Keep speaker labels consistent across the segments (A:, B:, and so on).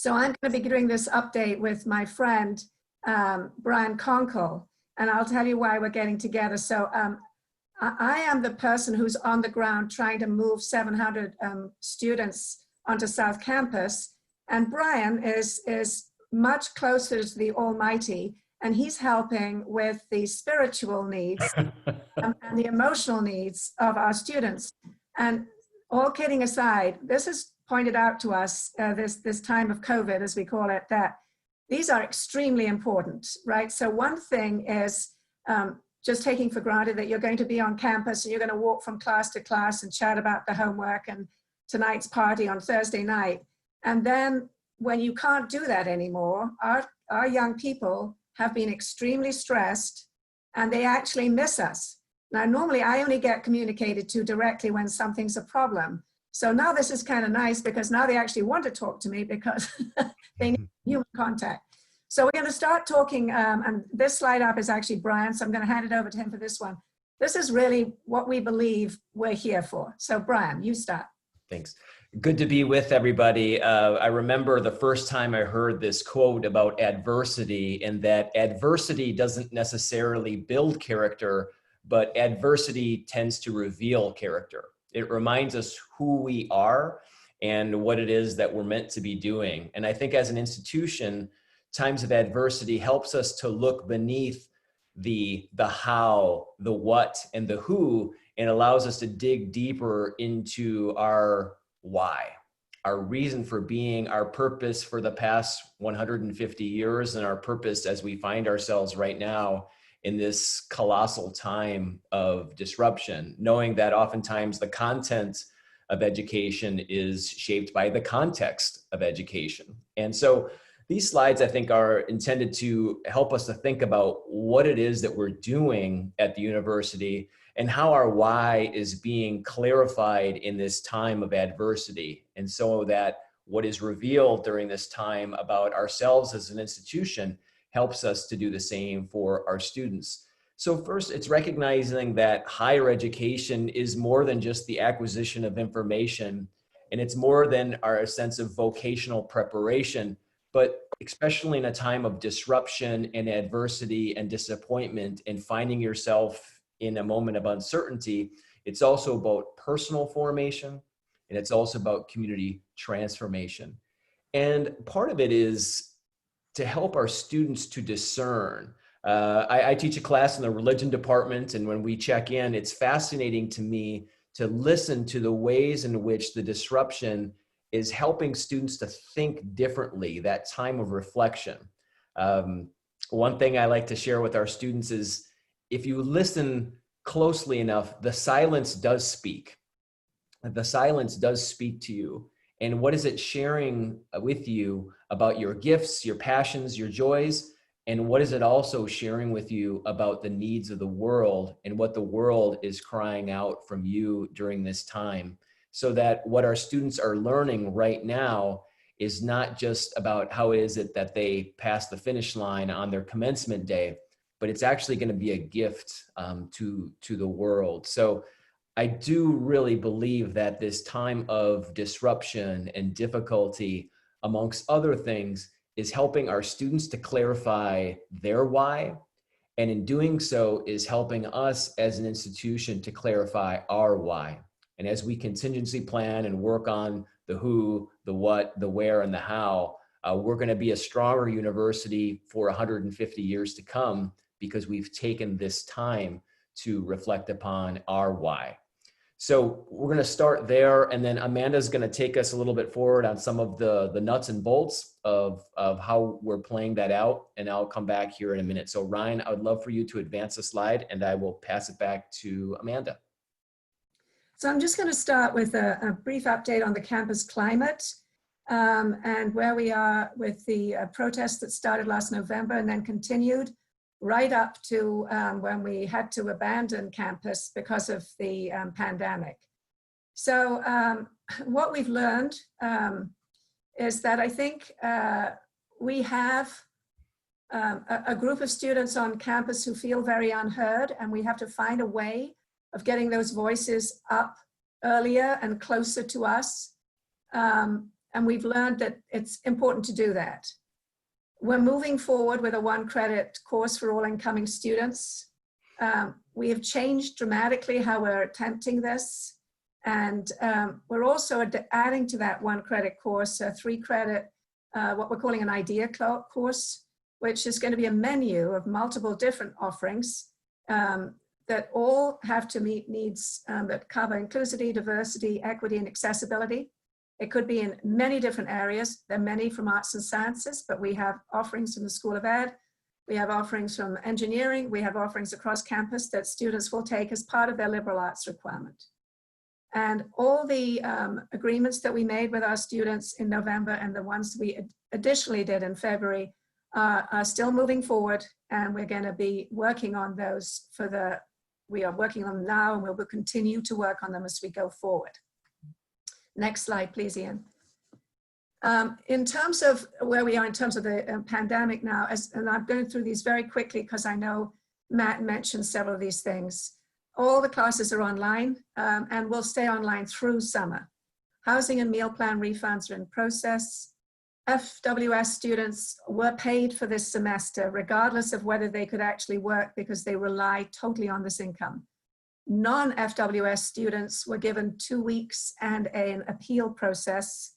A: So I'm going to be doing this update with my friend, Brian Conkle, and I'll tell you why we're getting together. So I am the person who's on the ground trying to move 700 students onto South Campus, and Brian is much closer to the Almighty, and he's helping with the spiritual needs and the emotional needs of our students. And all kidding aside, this is pointed out to us, this time of COVID, as we call it, that these are extremely important, right? So one thing is just taking for granted that you're going to be on campus and you're going to walk from class to class and chat about the homework and tonight's party on Thursday night. And then when you can't do that anymore, our young people have been extremely stressed and they actually miss us. Now, normally I only get communicated to directly when something's a problem. So now this is kind of nice because now they actually want to talk to me because they need human contact. So we're going to start talking, and this slide up is actually Brian, so I'm going to hand it over to him for this one. This is really what we believe we're here for. So Brian, you start.
B: Thanks. Good to be with everybody. I remember the first time I heard this quote about adversity, and that adversity doesn't necessarily build character, but adversity tends to reveal character. It reminds us who we are and what it is that we're meant to be doing. And I think as an institution, times of adversity helps us to look beneath the how, the what, and the who, and allows us to dig deeper into our why, our reason for being, our purpose for the past 150 years, and our purpose as we find ourselves right now in this colossal time of disruption, knowing that oftentimes the content of education is shaped by the context of education. And so these slides, I think, are intended to help us to think about what it is that we're doing at the university and how our why is being clarified in this time of adversity. And so that what is revealed during this time about ourselves as an institution helps us to do the same for our students. So first, it's recognizing that higher education is more than just the acquisition of information, and it's more than our sense of vocational preparation, but especially in a time of disruption and adversity and disappointment and finding yourself in a moment of uncertainty, it's also about personal formation, and it's also about community transformation. And part of it is to help our students to discern. I teach a class in the religion department, and when we check in, it's fascinating to me to listen to the ways in which the disruption is helping students to think differently, that time of reflection. One thing I like to share with our students is if you listen closely enough, the silence does speak. The silence does speak to you. And what is it sharing with you about your gifts, your passions, your joys? And what is it also sharing with you about the needs of the world and what the world is crying out from you during this time? So that what our students are learning right now is not just about how is it that they pass the finish line on their commencement day, but it's actually going to be a gift to the world. So I do really believe that this time of disruption and difficulty, amongst other things, is helping our students to clarify their why. And in doing so is helping us as an institution to clarify our why. And as we contingency plan and work on the who, the what, the where, and the how, we're going to be a stronger university for 150 years to come because we've taken this time to reflect upon our why. So we're going to start there, and then Amanda's going to take us a little bit forward on some of the nuts and bolts of how we're playing that out, and I'll come back here in a minute. So Ryan, I would love for you to advance the slide, and I will pass it back to Amanda.
A: So I'm just going to start with a brief update on the campus climate and where we are with the protests that started last November and then continued right up to when we had to abandon campus because of the pandemic. So what we've learned is that I think we have a group of students on campus who feel very unheard, and we have to find a way of getting those voices up earlier and closer to us. and we've learned that it's important to do that. We're moving forward with a 1-credit course for all incoming students. We have changed dramatically how we're attempting this. And we're also adding to that 1-credit course a 3-credit, what we're calling an idea course, which is going to be a menu of multiple different offerings that all have to meet needs that cover inclusivity, diversity, equity, and accessibility. It could be in many different areas. There are many from arts and sciences, but we have offerings from the School of Ed. We have offerings from engineering. We have offerings across campus that students will take as part of their liberal arts requirement. And all the agreements that we made with our students in November and the ones we additionally did in February are still moving forward, and we're going to be working on those we are working on them now, and we will continue to work on them as we go forward. Next slide, please, Ian. In terms of where we are in terms of the pandemic now, and I'm going through these very quickly because I know Matt mentioned several of these things. All the classes are online and will stay online through summer. Housing and meal plan refunds are in process. FWS students were paid for this semester, regardless of whether they could actually work, because they rely totally on this income. Non-FWS students were given 2 weeks and an appeal process.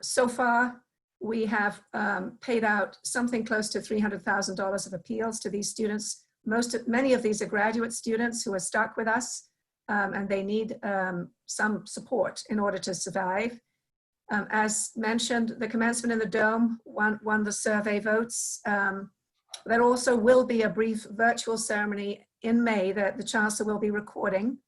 A: So far, we have paid out something close to $300,000 of appeals to these students. Many of these are graduate students who are stuck with us, and they need some support in order to survive. As mentioned, the commencement in the Dome won the survey votes. There also will be a brief virtual ceremony in May that the Chancellor will be recording,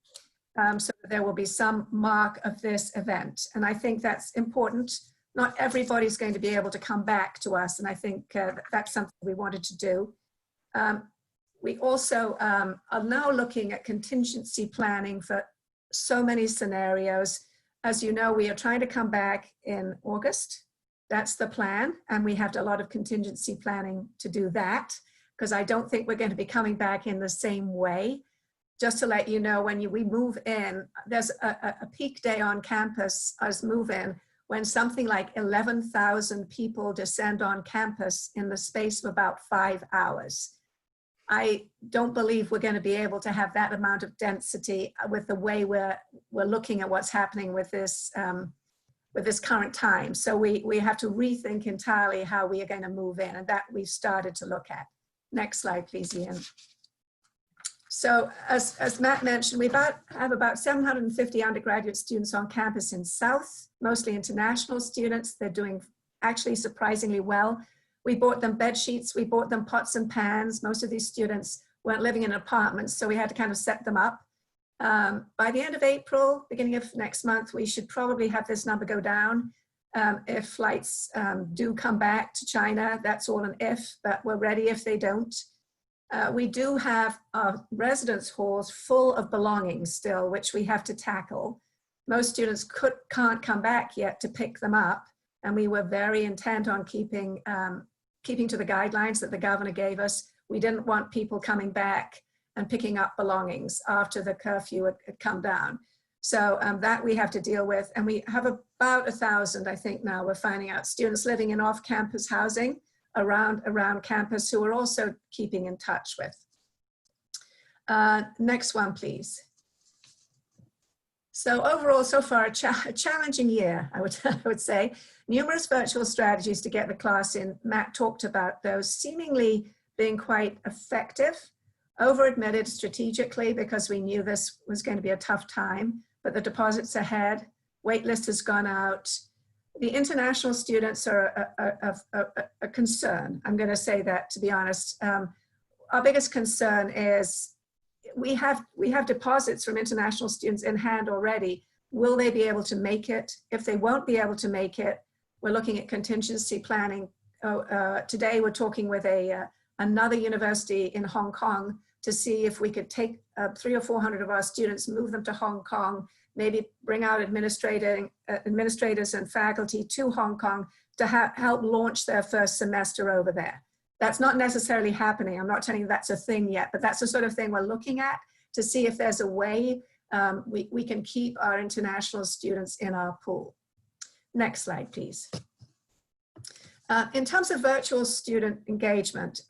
A: so there will be some mark of this event. And I think that's important. Not everybody's going to be able to come back to us, and I think that's something we wanted to do. We also are now looking at contingency planning for so many scenarios. As you know, we are trying to come back in August. That's the plan, and we have a lot of contingency planning to do that, because I don't think we're going to be coming back in the same way. Just to let you know, when we move in, there's a peak day on campus as move-in when something like 11,000 people descend on campus in the space of about 5 hours. I don't believe we're going to be able to have that amount of density with the way we're looking at what's happening with this current time. So we have to rethink entirely how we are going to move in, and that we've started to look at. Next slide, please, Ian. So as Matt mentioned, we have about 750 undergraduate students on campus in South, mostly international students. They're doing actually surprisingly well. We bought them bed sheets, we bought them pots and pans. Most of these students weren't living in apartments, so we had to kind of set them up. By the end of April, beginning of next month, we should probably have this number go down. If flights do come back to China, that's all an if, but we're ready if they don't. We do have residence halls full of belongings still, which we have to tackle. Most students can't come back yet to pick them up, and we were very intent on keeping to the guidelines that the governor gave us. We didn't want people coming back and picking up belongings after the curfew had come down. So that we have to deal with. And we have about 1,000, I think now we're finding out, students living in off-campus housing around campus who we're also keeping in touch with. Next one, please. So overall, so far, a challenging year, I would say. Numerous virtual strategies to get the class in. Matt talked about those seemingly being quite effective. Over-admitted strategically because we knew this was going to be a tough time, but the deposits ahead, wait list has gone out. The international students are a concern. I'm going to say that, to be honest. Our biggest concern is we have deposits from international students in hand already. Will they be able to make it? If they won't be able to make it, we're looking at contingency planning. Today we're talking with another university in Hong Kong to see if we could take 300 or 400 of our students, move them to Hong Kong, maybe bring out administrators and faculty to Hong Kong to help launch their first semester over there. That's not necessarily happening. I'm not telling you that's a thing yet, but that's the sort of thing we're looking at to see if there's a way we can keep our international students in our pool. Next slide, please. In terms of virtual student engagement,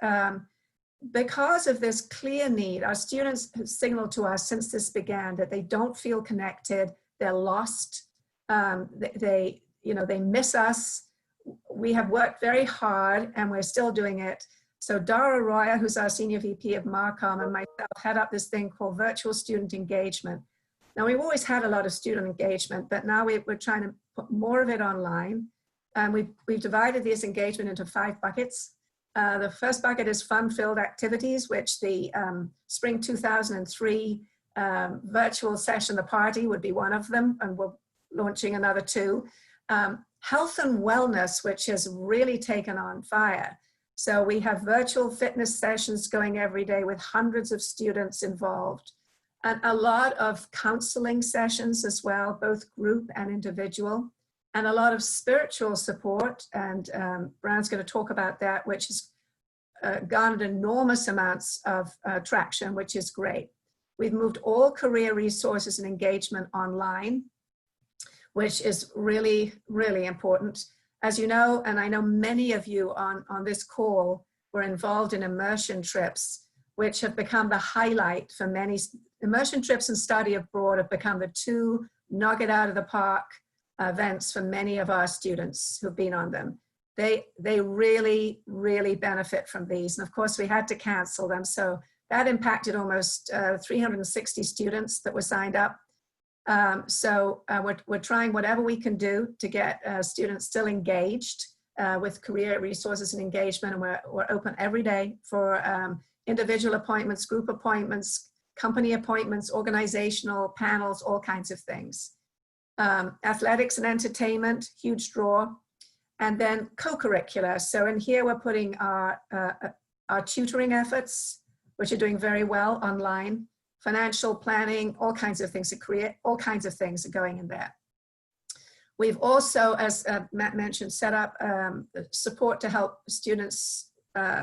A: because of this clear need, our students have signaled to us since this began that they don't feel connected, they're lost, they miss us. We have worked very hard and we're still doing it. So Dara Roya, who's our Senior VP of Marcom, and myself head up this thing called Virtual Student Engagement. Now, we've always had a lot of student engagement, but now we're trying to put more of it online. And we've divided this engagement into 5 buckets. The first bucket is fun-filled activities, which the Spring 2003 virtual session, the party, would be one of them, and we're launching another 2. Health and wellness, which has really taken on fire. So we have virtual fitness sessions going every day with hundreds of students involved, and a lot of counseling sessions as well, both group and individual, and a lot of spiritual support. And Brian's going to talk about that, which has garnered enormous amounts of traction, which is great. We've moved all career resources and engagement online, which is really, really important. As you know, and I know many of you on this call were involved in immersion trips, which have become the highlight for many. Immersion trips and study abroad have become the 2 knock it out of the park events for many of our students who've been on them. They really, really benefit from these. And of course, we had to cancel them. So that impacted almost 360 students that were signed up. We're trying whatever we can do to get students still engaged with career resources and engagement. And we're open every day for individual appointments, group appointments, company appointments, organizational panels, all kinds of things. Athletics and entertainment, huge draw. And then co-curricular. So in here, we're putting our tutoring efforts, which are doing very well online. Financial planning, all kinds of things, all kinds of things are going in there. We've also, as Matt mentioned, set up support to help students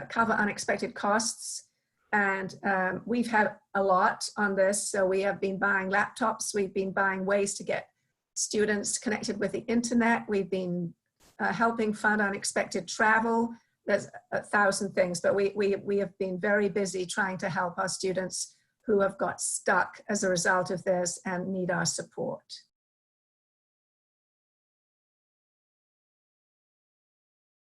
A: cover unexpected costs. And we've had a lot on this. So we have been buying laptops. We've been buying ways to get students connected with the internet. We've been helping fund unexpected travel. There's 1,000 things, but we have been very busy trying to help our students who have got stuck as a result of this and need our support.